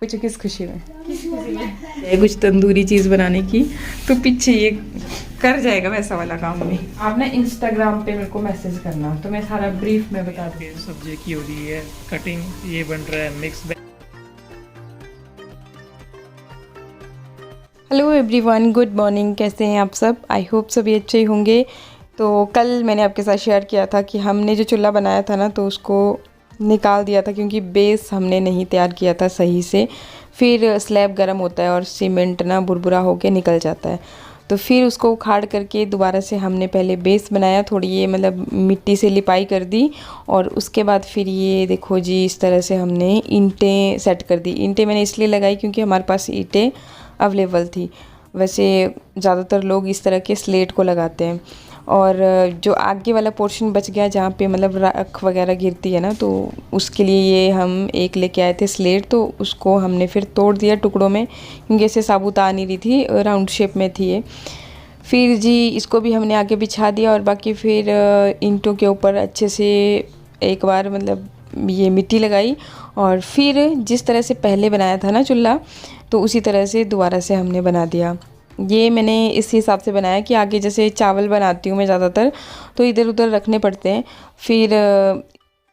कुछ किस खुशी में ये कुछ तंदूरी चीज़ बनाने की, तो पीछे ये कर जाएगा वैसा वाला काम भी। आप ना इंस्टाग्राम पे मेरे को मैसेज करना, तो मैं सारा ब्रीफ में बता दूँ। सब्जी की हो रही है कटिंग, ये बन रहा है mix. Hello everyone, good morning. कैसे हैं आप सब? आई होप सभी अच्छे ही होंगे। तो कल मैंने आपके साथ शेयर किया था कि हमने जो चूल्हा बनाया था ना, तो उसको निकाल दिया था क्योंकि बेस हमने नहीं तैयार किया था सही से। फिर स्लैब गर्म होता है और सीमेंट ना बुरबुरा होके निकल जाता है, तो फिर उसको उखाड़ करके दोबारा से हमने पहले बेस बनाया, थोड़ी ये मतलब मिट्टी से लिपाई कर दी, और उसके बाद फिर ये देखो जी इस तरह से हमने ईंटें सेट कर दी। ईंटें मैंने इसलिए लगाई क्योंकि हमारे पास ईंटें अवेलेबल थी। वैसे ज़्यादातर लोग इस तरह के स्लेट को लगाते हैं। और जो आगे वाला पोर्शन बच गया जहाँ पे मतलब राख वगैरह गिरती है ना, तो उसके लिए ये हम एक लेके आए थे स्लेट, तो उसको हमने फिर तोड़ दिया टुकड़ों में क्योंकि ऐसे साबुत आ नहीं रही थी, राउंड शेप में थी ये। फिर जी इसको भी हमने आगे बिछा दिया और बाकी फिर ईंटों के ऊपर अच्छे से एक बार मतलब ये मिट्टी लगाई, और फिर जिस तरह से पहले बनाया था ना चूल्हा, तो उसी तरह से दोबारा से हमने बना दिया। ये मैंने इस हिसाब से बनाया कि आगे जैसे चावल बनाती हूँ मैं ज़्यादातर, तो इधर उधर रखने पड़ते हैं, फिर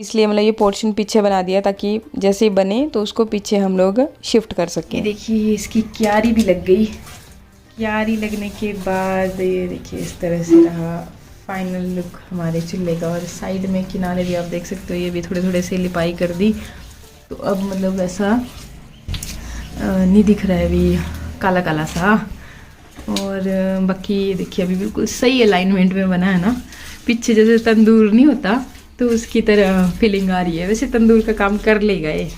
इसलिए मतलब ये पोर्शन पीछे बना दिया ताकि जैसे ही बने तो उसको पीछे हम लोग शिफ्ट कर सकें। देखिए इसकी क्यारी भी लग गई। क्यारी लगने के बाद ये देखिए इस तरह से रहा फाइनल लुक हमारे चूल्हे का। और साइड में किनारे भी आप देख सकते हो, ये भी थोड़े थोड़े से लिपाई कर दी, तो अब मतलब वैसा नहीं दिख रहा है अभी, काला काला सा। और बाकी ये देखिए अभी बिल्कुल सही अलाइनमेंट में बना है ना, पीछे जैसे तंदूर नहीं होता तो उसकी तरह फीलिंग आ रही है। वैसे तंदूर का काम कर लेगा ये,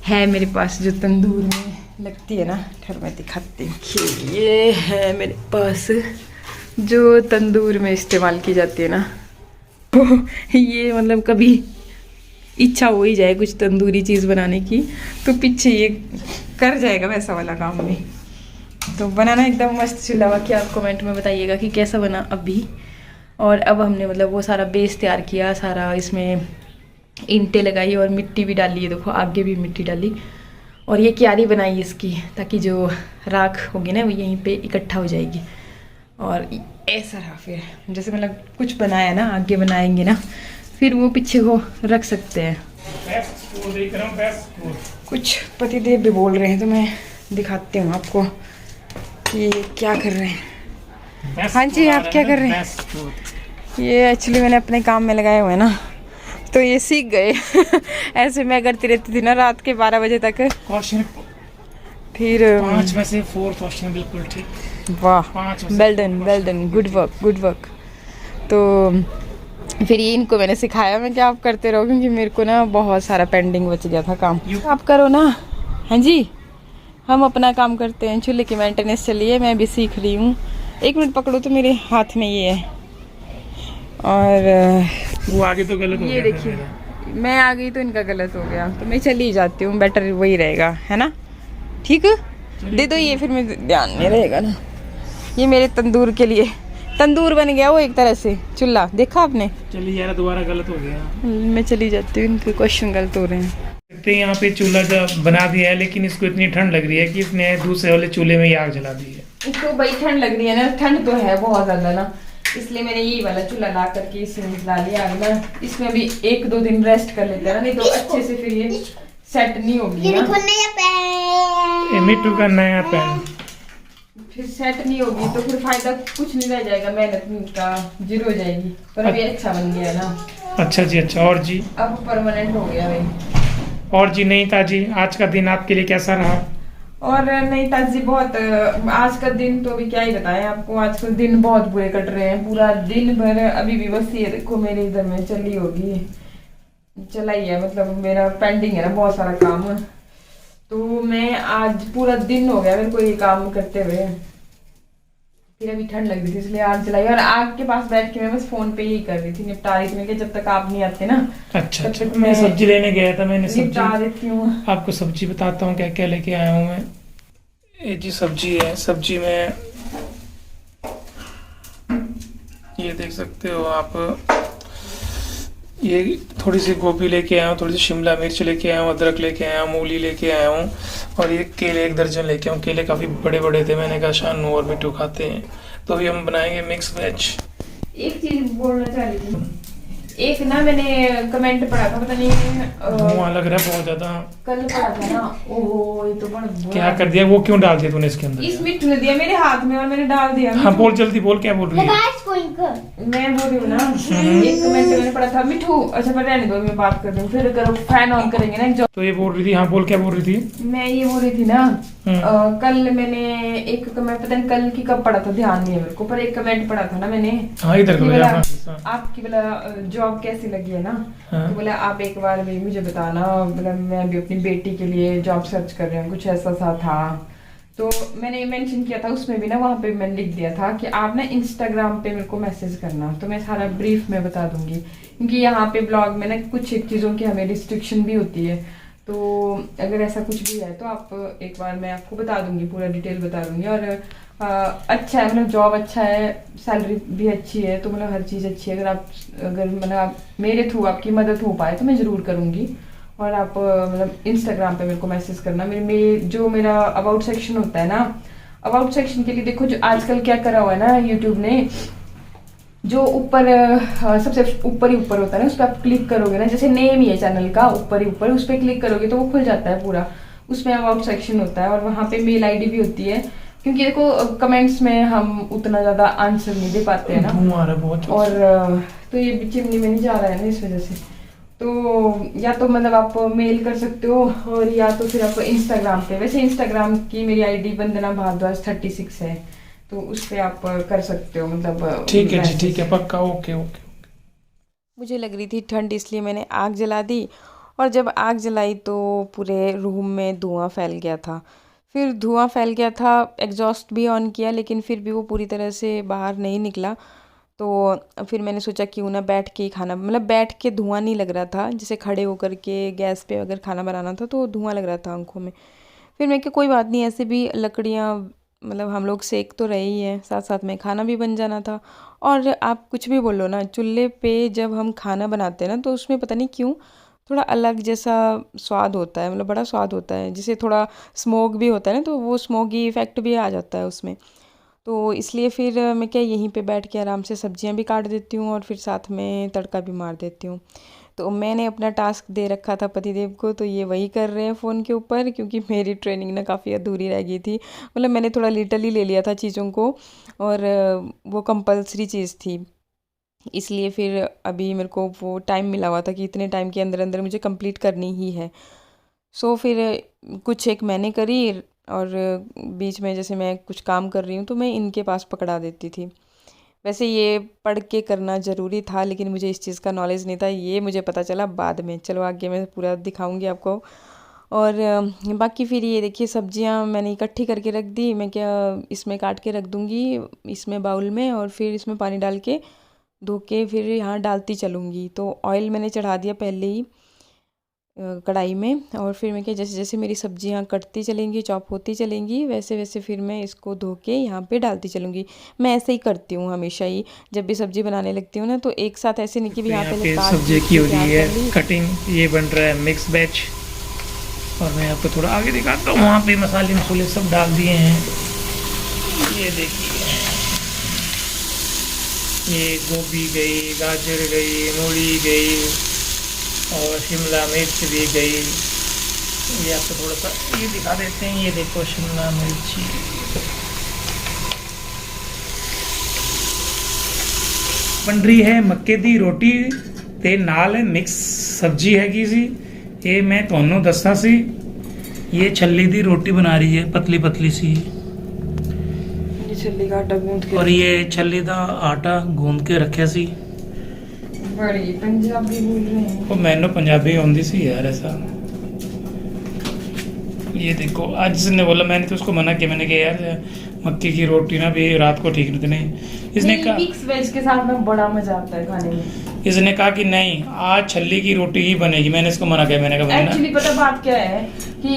है मेरे पास जो तंदूर में लगती है ना, ठहर मैं दिखाती हूँ। ये है मेरे पास जो तंदूर में इस्तेमाल की जाती है ना, तो ये मतलब कभी इच्छा हो ही जाए कुछ तंदूरी चीज़ बनाने की, तो पीछे ये कर जाएगा वैसा वाला काम भी। तो बनाना एकदम मस्त चूल्हा। बाकी आप कमेंट में बताइएगा कि कैसा बना अभी। और अब हमने मतलब वो सारा बेस तैयार किया, सारा इसमें ईंटें लगाई और मिट्टी भी डाली है, देखो आगे भी मिट्टी डाली, और ये क्यारी बनाई इसकी ताकि जो राख होगी ना वो यहीं पे इकट्ठा हो जाएगी। और ऐसा रहा, फिर जैसे मतलब कुछ बनाया ना आगे बनाएंगे ना, फिर वो पीछे को रख सकते हैं। कुछ पतिदेव भी बोल रहे हैं, तो मैं दिखाती हूँ आपको कि क्या कर रहे हैं। हाँ जी, आप क्या कर रहे हैं? ये एक्चुअली मैंने अपने काम में लगाए हुए हैं ना, तो ये सीख गए। ऐसे मैं करती रहती थी ना रात के 12 बजे तक। फिर 5 में से 4 क्वेश्चन बिल्कुल ठीक। वाह, वेल डन, गुड वर्क। तो फिर ये इनको मैंने सिखाया, मैं क्या आप करते रहो, क्योंकि मेरे को ना बहुत सारा पेंडिंग बच गया था काम। आप करो ना। हाँ जी, हम अपना काम करते हैं, चूल्हे की मेंटेनेंस चलिए, मैं भी सीख रही हूँ। 1 मिनट पकड़ो, तो मेरे हाथ में ये है। और वो आगे तो गलत हो गया। ये देखिए मैं आ गई तो इनका गलत हो गया, तो मैं चली जाती हूँ, बेटर वही रहेगा, है ना? ठीक दे दो ये, फिर मैं ध्यान में रहेगा ना। ये मेरे तंदूर के लिए तंदूर बन गया वो एक तरह से चूल्हा, देखा आपने? चलिए यार, दोबारा गलत हो गया। मैं चली जाती हूँ, इनके क्वेश्चन गलत हो रहे हैं। यहाँ पे चूल्हा जब बना दिया है, लेकिन इसको इतनी ठंड लग रही है कि इसने दूसरे वाले चूल्हे में ही आग जला दी है। इसको बड़ी ठंड लग रही है ना, ठंड तो है बहुत ज्यादा ना, इसलिए मैंने यही वाला चूल्हा ला करके इसमें जला लिया। आग ना, इसमें भी 1-2 दिन रेस्ट कर लेते हैं ना, नहीं तो अच्छे से फिर ये सेट नहीं होगी ना। मिट्टू का नया पेन फिर सेट नहीं होगी तो फिर फायदा कुछ नहीं रह जाएगा, मेहनत का जीरो हो जाएगी। पर अभी अच्छा बन गया है ना। अच्छा जी, अच्छा। और जी अब परमानेंट हो गया भाई। और जी नहीं ताजी, आज का दिन आपके लिए कैसा रहा? और नहीं ताजी, बहुत आज का दिन तो अभी क्या ही बताएं आपको, आज का दिन बहुत बुरे कट रहे हैं। पूरा दिन भर अभी भी बस ये देखो मेरे इधर में चली होगी, चला ही है, मतलब मेरा पेंडिंग है ना बहुत सारा काम। तो मैं आज पूरा दिन हो गया मेरे को ये काम करते हुए, फिर अभी ठंड लग रही थी इसलिए आग जलाई, और आग के पास बैठ के मैं बस फोन पे ही कर रही थी, निपटा रही थी कि जब तक आप नहीं आते ना। अच्छा, मैं सब्जी लेने गया था, मैंने निपटा देती हूँ। आपको सब्जी बताता हूँ क्या क्या लेके आया हूँ मैं। ये जी सब्जी है, सब्जी में ये देख सकते हो आप, ये थोड़ी सी गोभी लेके आया हूँ, थोड़ी सी शिमला मिर्च लेके आया हूँ, अदरक लेके आया हूँ, मूली लेके आया हूँ और ये केले 1 दर्जन लेके आया हूँ। केले काफ़ी बड़े बड़े थे, मैंने कहा शानू और मिट्टू खाते हैं, तो अभी हम बनाएंगे मिक्स वेज। एक चीज बोलना चाह रही थी, एक ना मैंने कमेंट पढ़ा था, पता नहीं धुआं लग रहा है बहुत ज्यादा। कल पढ़ा था ना, ओहो ये तो बड़ा क्या कर दिया, वो क्यों डाल दिया तूने इसके अंदर? इस मिट्टू ने दिया मेरे हाथ में और मैंने डाल दिया। हाँ बोल जल्दी बोल, क्या बोल रही है? मैं बोल रही हूँ ना, एक कमेंट मैंने पढ़ा था मिट्टू, अच्छा पर रहने दो, मैं बात कर रही हूँ, फिर करो फैन ऑन करेंगे ना जो। तो ये बोल रही थी, हाँ बोल, क्या बोल रही थी? मैं ये बोल रही थी ना, कल मैंने एक कमेंट, पता नहीं कल की कब पढ़ा था, ध्यान नहीं है मेरे को, पर एक कमेंट पढ़ा था ना मैंने। हाँ इधर आपकी बोला जॉब कैसी लगी है ना, हाँ। तो बोला आप एक बार भी मुझे बताना, मतलब मैं भी अपनी बेटी के लिए जॉब सर्च कर रही हूँ, कुछ ऐसा सा था। तो मैंने मेंशन किया था उसमें भी ना, वहाँ पे मैंने लिख दिया था कि आप ना इंस्टाग्राम पे मेरे को मैसेज करना, तो मैं सारा ब्रीफ में बता दूंगी, क्योंकि यहाँ पे ब्लॉग में ना कुछ एक चीज़ों की हमें रिस्ट्रिक्शन भी होती है, तो अगर ऐसा कुछ भी है तो आप एक बार मैं आपको बता दूंगी, पूरा डिटेल बता दूंगी। और अच्छा है, मतलब जॉब अच्छा है, सैलरी भी अच्छी है, तो मतलब हर चीज़ अच्छी है। अगर मतलब आप मेरे थ्रू आपकी मदद हो पाए तो मैं ज़रूर करूँगी। और आप मतलब इंस्टाग्राम पे मेरे को मैसेज करना, जो मेरा अबाउट सेक्शन होता है ना, अबाउट सेक्शन के लिए देखो जो आजकल क्या करा हुआ है ना यूट्यूब ने, जो ऊपर सबसे ऊपर ही ऊपर होता है ना, उस पर आप क्लिक करोगे ना, जैसे नेम ही है चैनल का, ऊपर ही ऊपर उस पर क्लिक करोगे तो वो खुल जाता है पूरा, उसमें अबाउट सेक्शन होता है और वहाँ पे मेल आईडी भी होती है, क्योंकि देखो कमेंट्स में हम उतना ज़्यादा आंसर नहीं दे पाते हैं ना, बहुत और तो ये चिमनी में नहीं जा रहा है ना इस वजह से, तो या तो मतलब आप मेल कर सकते हो और या तो फिर आप इंस्टाग्राम पे, वैसे इंस्टाग्राम की मेरी आईडी वंदना भारद्वाज 36 है, तो उस पर आप कर सकते हो, मतलब ठीक है जी, ठीक है पक्का, ओके ओके। मुझे लग रही थी ठंड, इसलिए मैंने आग जला दी, और जब आग जलाई तो पूरे रूम में धुआं फैल गया था। फिर धुआं फैल गया था, एग्जॉस्ट भी ऑन किया, लेकिन फिर भी वो पूरी तरह से बाहर नहीं निकला। तो फिर मैंने सोचा क्यों ना बैठ के ही खाना, मतलब बैठ के धुआं नहीं लग रहा था, जैसे खड़े होकर के गैस पे अगर खाना बनाना था तो धुआं लग रहा था आंखों में। फिर मैं कि कोई बात नहीं, ऐसे भी लकड़ियाँ, मतलब हम लोग सेक तो रहे ही हैं, साथ साथ में खाना भी बन जाना था। और आप कुछ भी बोलो ना, चूल्हे पे जब हम खाना बनाते हैं ना, तो उसमें पता नहीं क्यों थोड़ा अलग जैसा स्वाद होता है, मतलब बड़ा स्वाद होता है, जैसे थोड़ा स्मोक भी होता है ना, तो वो स्मोकी इफ़ेक्ट भी आ जाता है उसमें। तो इसलिए फिर मैं क्या यहीं पे बैठ के आराम से सब्जियां भी काट देती हूँ और फिर साथ में तड़का भी मार देती हूँ। तो मैंने अपना टास्क दे रखा था पतिदेव को, तो ये वही कर रहे हैं फ़ोन के ऊपर, क्योंकि मेरी ट्रेनिंग ना काफ़ी अधूरी रह गई थी, मतलब मैंने थोड़ा लिटल ही ले लिया था चीज़ों को, और वो कंपलसरी चीज़ थी, इसलिए फिर अभी मेरे को वो टाइम मिला हुआ था कि इतने टाइम के अंदर अंदर मुझे कंप्लीट करनी ही है। सो फिर कुछ एक मैंने करी, और बीच में जैसे मैं कुछ काम कर रही हूँ तो मैं इनके पास पकड़ा देती थी। वैसे ये पढ़ के करना ज़रूरी था, लेकिन मुझे इस चीज़ का नॉलेज नहीं था, ये मुझे पता चला बाद में। चलो आगे मैं पूरा दिखाऊंगी आपको। और बाकी फिर ये देखिए सब्जियां मैंने इकट्ठी करके रख दी, मैं क्या इसमें काट के रख दूँगी इसमें बाउल में, और फिर इसमें पानी डाल के धो के फिर यहाँ डालती चलूँगी। तो ऑयल मैंने चढ़ा दिया पहले ही कढ़ाई में, और फिर मैं क्या जैसे जैसे मेरी सब्जियां कटती चलेंगी, चॉप होती चलेंगी, वैसे वैसे फिर मैं इसको धो के यहाँ पे डालती चलूँगी। मैं ऐसे ही करती हूँ हमेशा ही, जब भी सब्जी बनाने लगती हूँ ना, तो एक साथ ऐसे नहीं कि भी यहाँ पहले काट सब्जी की हो रही है कटिंग, ये बन रहा है मिक्स बैच, और मैं आपको थोड़ा आगे दिखाता हूँ। वहाँ पे मसाले मसूले सब डाल दिए हैं, ये देखिए, ये गोभी गई, गाजर गई, मूली गई और शिमला मिर्च भी गई। ये आपको थोड़ा सा ये दिखा देते हैं, ये देखो शिमला मिर्ची, बन रही है मक्के दी रोटी ते नाल मिक्स सब्जी हैगी सी। ये मैं ਤੁਹਾਨੂੰ ਦੱਸਾਂ ਸੀ, ये छल्ली दी रोटी बना रही है पतली पतली सी, ये छल्ली का आटा गूंद के, और ये छल्ली दा आटा गूंद के रखा सी। बड़ी पंजाबी बोल रहे हैं, वो मैंने पंजाबी आती सी यार ऐसा। ये देखो आज इसने बोला, मैंने तो उसको मना किया, मैंने कहा यार मक्की की रोटी ना भी रात को ठीक नहीं। इसने कहा मिक्स वेज के साथ में बड़ा मजा आता है खाने में। इसने कहा कि नहीं आज छल्ली की रोटी ही बनेगी, मैंने इसको मना किया, मैंने कहा एक्चुअली पता बात क्या है कि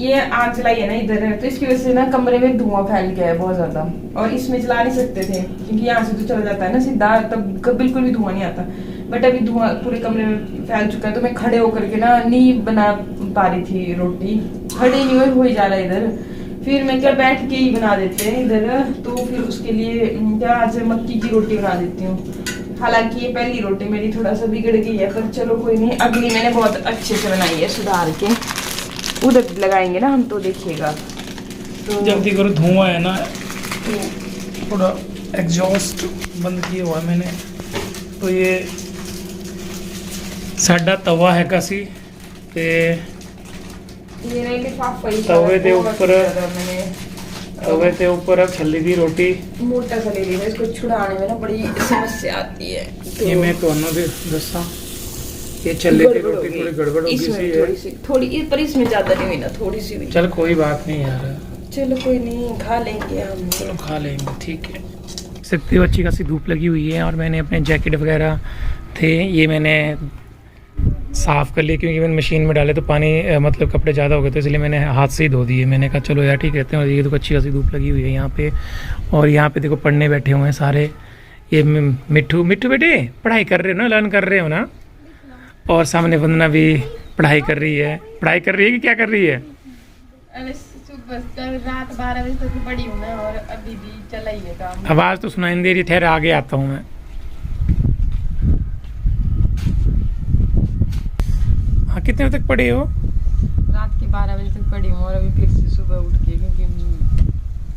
ये आग जलाई है ना इधर, तो इसकी वजह से ना कमरे में धुआं फैल गया है बहुत ज्यादा, और इसमें जला नहीं सकते थे क्योंकि यहाँ से तो चला जाता है ना सीधा, तब बिल्कुल भी धुआं नहीं आता। बट अभी धुआं पूरे कमरे में फैल चुका है, तो मैं खड़े होकर के ना नहीं बना पा रही थी रोटी, खड़े नहीं हो ही जा रहा इधर। फिर मैं क्या बैठ के ही बना देते हैं इधर, तो फिर उसके लिए क्या आज मक्की की रोटी बना देती हूँ। हालांकि ये पहली रोटी मेरी थोड़ा सा बिगड़ गई है, पर चलो कोई नहीं, अगली मैंने बहुत अच्छे से बनाई है सुधार के। उधर लगाएंगे ना हम तो देखिएगा। तो जल्दी करो, धुआं है ना, तो थोड़ा एग्जॉस्ट बंद किया हुआ है मैंने। तो ये साडा तवा है कासी ते ये लिफाफा ही तवे दे ऊपर मैंने तवे के ऊपर छल्ली दी रोटी मोटा सा ले लिया, इसको छुड़ाने में ना बड़ी समस्या आती है। तो ये मैं ਤੁਹਾਨੂੰ भी दसा, ये छल्ली की रोटी थोड़ी गड़बड़ हो गई है, थोड़ी पर इसमें ज्यादा नहीं हुई ना, थोड़ी सी हुई। चल कोई बात नहीं यार, चलो कोई नहीं, खा लेंगे हम। चलो खा लेंगे, ठीक है। सकते हो अच्छी खासी धूप लगी हुई है, और मैंने अपने जैकेट वगैरह थे ये मैंने साफ़ कर लिए, क्योंकि मैंने मशीन में डाले तो पानी मतलब कपड़े ज़्यादा हो गए, तो इसलिए मैंने हाथ से ही धो दिए। मैंने कहा चलो यार ठीक रहते हैं। और ये तो अच्छी खासी धूप लगी हुई है यहाँ पे, और यहाँ पे देखो पढ़ने बैठे हुए हैं सारे। ये मिट्ठू बेटे पढ़ाई कर रहे हो ना, लर्न कर रहे हो ना। और सामने वंदना भी पढ़ाई कर रही है। पढ़ाई कर रही है कि क्या कर रही है? अरे सुबह रात 12 बजे तक पड़ी हूँ मैं, और अभी भी चला ही है काम। आवाज़ तो सुनाई नहीं दे रही, ठहर आगे आता हूँ मैं। हाँ, कितने बजे तक पढ़े हो? रात के 12 बजे तक पढ़ी हूँ, और अभी फिर से सुबह उठ के, क्योंकि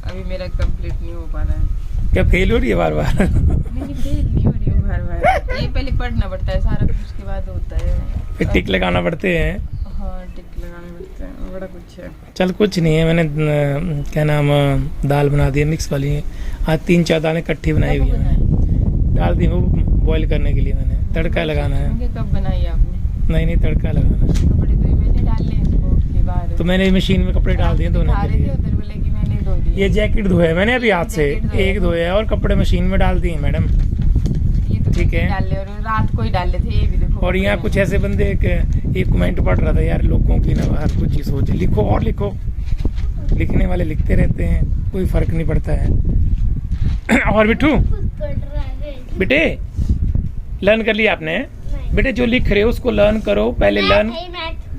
अभी मेरा कंप्लीट नहीं हो पा रहा है। क्या फेल हो रही है बार बार? नहीं फेल नहीं हो रही हूँ बार बार, ये पहले पढ़ना पड़ता है सारा कुछ, उसके बाद होता है। फिर टिक लगाना पड़ते हैं। हाँ टिक लगाने पड़ते हैं, बड़ा कुछ है। चल कुछ नहीं है, मैंने क्या नाम दाल बना दी है मिक्स वाली। आज 3-4 दालें इकट्ठी बनाई हुई है, डाल दी वो बॉईल करने के लिए। मैंने तड़का लगाना है। कब बनाई आपने? नहीं तड़का लगाना है। कपड़े तो मैंने डाल लिए सुबह उठ के बाहर, तो मैंने मशीन में कपड़े डाल दिए धोने के लिए। उधर बोले कि मैंने धो दिए। ये जैकेट धोया है मैंने अभी हाथ से, एक धोया है, और कपड़े मशीन में डाल दिए मैडम। ये तो ठीक है, डाल ले, और रात को ही डाले थे ये भी देखो। और यहाँ कुछ ऐसे बंदे एक कमेंट पढ़ रहा था यार, लोगों की ना हर कुछ चीज़ सोच, लिखो और लिखो। लिखने वाले लिखते रहते हैं, कोई फर्क नहीं पड़ता है। और बिट्टू बेटे लर्न कर लिया आपने? बेटे जो लिख रहे हो उसको लर्न करो पहले। लर्न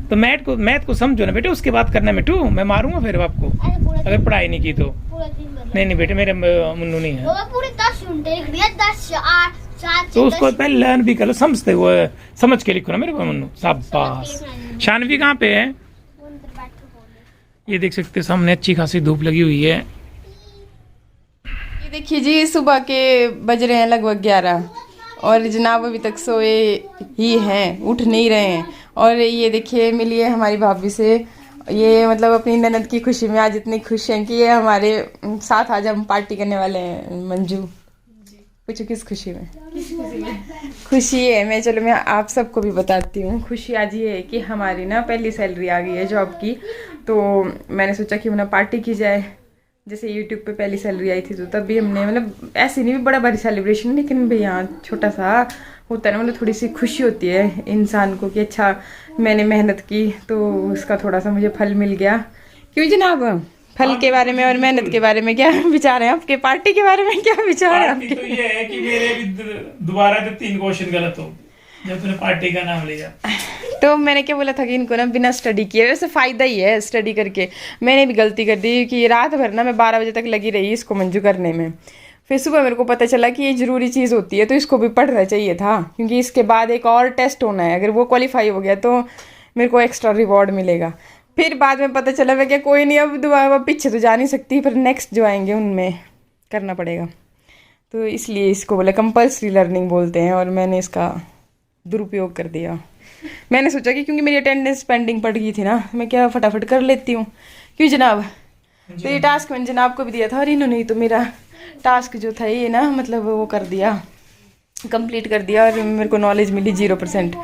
तो मैथ को समझो ना बेटे, उसके बाद करना। मिट्टू मैं मारूंगा फिर आपको अगर पढ़ाई नहीं की तो। नहीं बेटे मेरे मुन्नू नहीं है, पूरे 10 घंटे लिख दिया, 10 8 7। तो उसको पहले लर्न भी करो, समझते हुए समझ के लिखो ना मेरे को मुन्नू। शाबाश। शानवी कहाँ पे है? ये देख सकते हो सामने अच्छी खासी धूप लगी हुई है। ये देखिए जी, सुबह के बज रहे हैं लगभग 11, और जनाब अभी तक सोए ही हैं, उठ नहीं रहे हैं। और ये देखिए मिलिए हमारी भाभी से, ये मतलब अपनी ननद की खुशी में आज इतनी खुश हैं कि ये हमारे साथ आज हम पार्टी करने वाले हैं। मंजू पूछो किस खुशी में? खुशी है मैं, चलो मैं आप सबको भी बताती हूँ। खुशी आज ये है कि हमारी ना पहली सैलरी आ गई है जॉब की, तो मैंने सोचा कि ना पार्टी की जाए। जैसे यूट्यूब पे पहली सैलरी आई थी तो तब भी हमने मतलब ऐसे नहीं भी बड़ा भारी सेलिब्रेशन, लेकिन भाई यहाँ छोटा सा होता है ना, मतलब थोड़ी सी खुशी होती है इंसान को कि अच्छा मैंने मेहनत की तो उसका थोड़ा सा मुझे फल मिल गया। क्यों जनाब? फल के बारे में और मेहनत के बारे में क्या विचार है आपके? पार्टी के बारे में क्या विचार है आपके? तो ये है कि मेरे भी दोबारा जब 3 क्वेश्चन गलत हो जब तूने पार्टी का नाम लिया। तो मैंने क्या बोला था कि इनको ना बिना स्टडी किए, वैसे फ़ायदा ही है स्टडी करके। मैंने भी गलती कर दी कि रात भर ना मैं 12 बजे तक लगी रही इसको मंजू करने में। फिर सुबह मेरे को पता चला कि ये ज़रूरी चीज़ होती है, तो इसको भी पढ़ना चाहिए था, क्योंकि इसके बाद एक और टेस्ट होना है। अगर वो क्वालिफाई हो गया तो मेरे को एक्स्ट्रा रिवॉर्ड मिलेगा। फिर बाद में पता चला मैं क्या कोई नहीं, अब दोबारा पीछे तो जा नहीं सकती, पर नेक्स्ट जो आएंगे उनमें करना पड़ेगा। तो इसलिए इसको बोले कंपल्सरी लर्निंग बोलते हैं, और मैंने इसका दुरुपयोग कर दिया। मैंने सोचा कि क्योंकि मेरी अटेंडेंस पेंडिंग पड़ गई थी ना, मैं क्या फटाफट कर लेती हूँ। क्यों जनाब? तो ये टास्क मैंने जनाब को भी दिया था, और इन्होंने ही तो मेरा टास्क जो था ये ना मतलब वो कर दिया, कंप्लीट कर दिया, और मेरे को नॉलेज मिली 0%।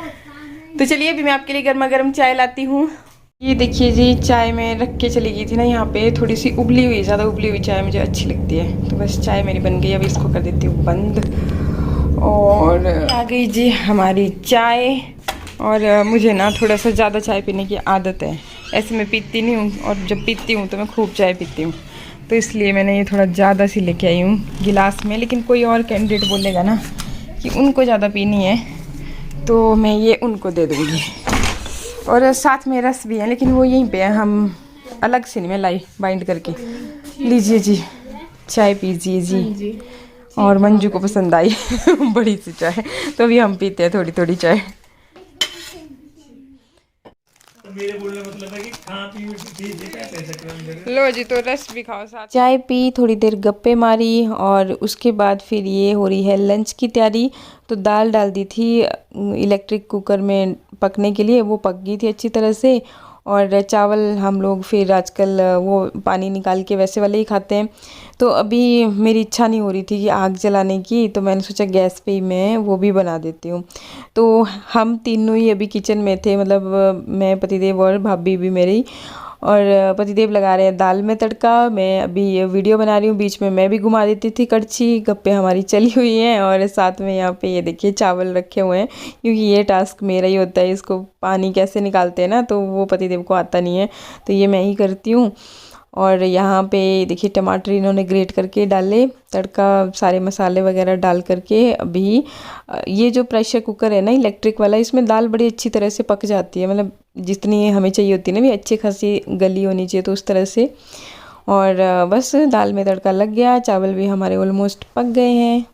तो चलिए अभी मैं आपके लिए गर्मा गर्म चाय लाती हूँ। ये देखिए जी, चाय मैं रख के चली गई थी ना यहाँ पे, थोड़ी सी उबली हुई, ज़्यादा उबली हुई चाय मुझे अच्छी लगती है। तो बस चाय मेरी बन गई, अब इसको कर देती हूँ बंद। और आ गई जी हमारी चाय। और मुझे ना थोड़ा सा ज़्यादा चाय पीने की आदत है, ऐसे मैं पीती नहीं हूँ, और जब पीती हूँ तो मैं खूब चाय पीती हूँ, तो इसलिए मैंने ये थोड़ा ज़्यादा सी लेके आई हूँ गिलास में। लेकिन कोई और कैंडिडेट बोलेगा ना कि उनको ज़्यादा पीनी है तो मैं ये उनको दे दूँगी। और साथ में रस भी है, लेकिन वो यहीं पे है, हम अलग से नहीं मैं लाई बाइंड करके। लीजिए जी, चाय पीजिए जी। और मंजू को पसंद आई बड़ी सी चाय, तो अभी हम पीते हैं थोड़ी थोड़ी चाय। मेरे बोलने मतलब है कि खा पी लो जी, तो रस भी खाओ साथ। चाय पी, थोड़ी देर गप्पे मारी और उसके बाद फिर ये हो रही है लंच की तैयारी। तो दाल डाल दी थी इलेक्ट्रिक कुकर में पकने के लिए, वो पक गई थी अच्छी तरह से। और चावल हम लोग फिर आजकल वो पानी निकाल के वैसे वाले ही खाते हैं। तो अभी मेरी इच्छा नहीं हो रही थी कि आग जलाने की, तो मैंने सोचा गैस पे ही मैं वो भी बना देती हूँ। तो हम तीनों ही अभी किचन में थे, मतलब मैं, पतिदेव और भाभी भी मेरी। और पतिदेव लगा रहे हैं दाल में तड़का, मैं अभी ये वीडियो बना रही हूँ, बीच में मैं भी घुमा देती थी कड़छी। गप्पे हमारी चली हुई हैं और साथ में यहाँ पे ये देखिए चावल रखे हुए हैं, क्योंकि ये टास्क मेरा ही होता है, इसको पानी कैसे निकालते हैं ना, तो वो पतिदेव को आता नहीं है, तो ये मैं ही करती हूँ। और यहाँ पे देखिए टमाटर इन्होंने ग्रेट करके डाले, तड़का सारे मसाले वगैरह डाल करके। अभी ये जो प्रेशर कुकर है ना इलेक्ट्रिक वाला, इसमें दाल बड़ी अच्छी तरह से पक जाती है, मतलब जितनी हमें चाहिए होती है ना, भी अच्छी खासी गली होनी चाहिए, तो उस तरह से। और बस दाल में तड़का लग गया, चावल भी हमारे ऑलमोस्ट पक गए हैं।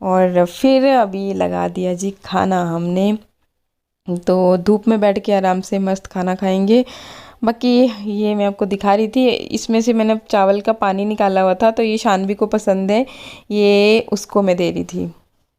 और फिर अभी लगा दिया जी खाना हमने, तो धूप में बैठ के आराम से मस्त खाना खाएंगे। बाकी ये मैं आपको दिखा रही थी, इसमें से मैंने चावल का पानी निकाला हुआ था, तो ये शानवी को पसंद है, ये उसको मैं दे रही थी।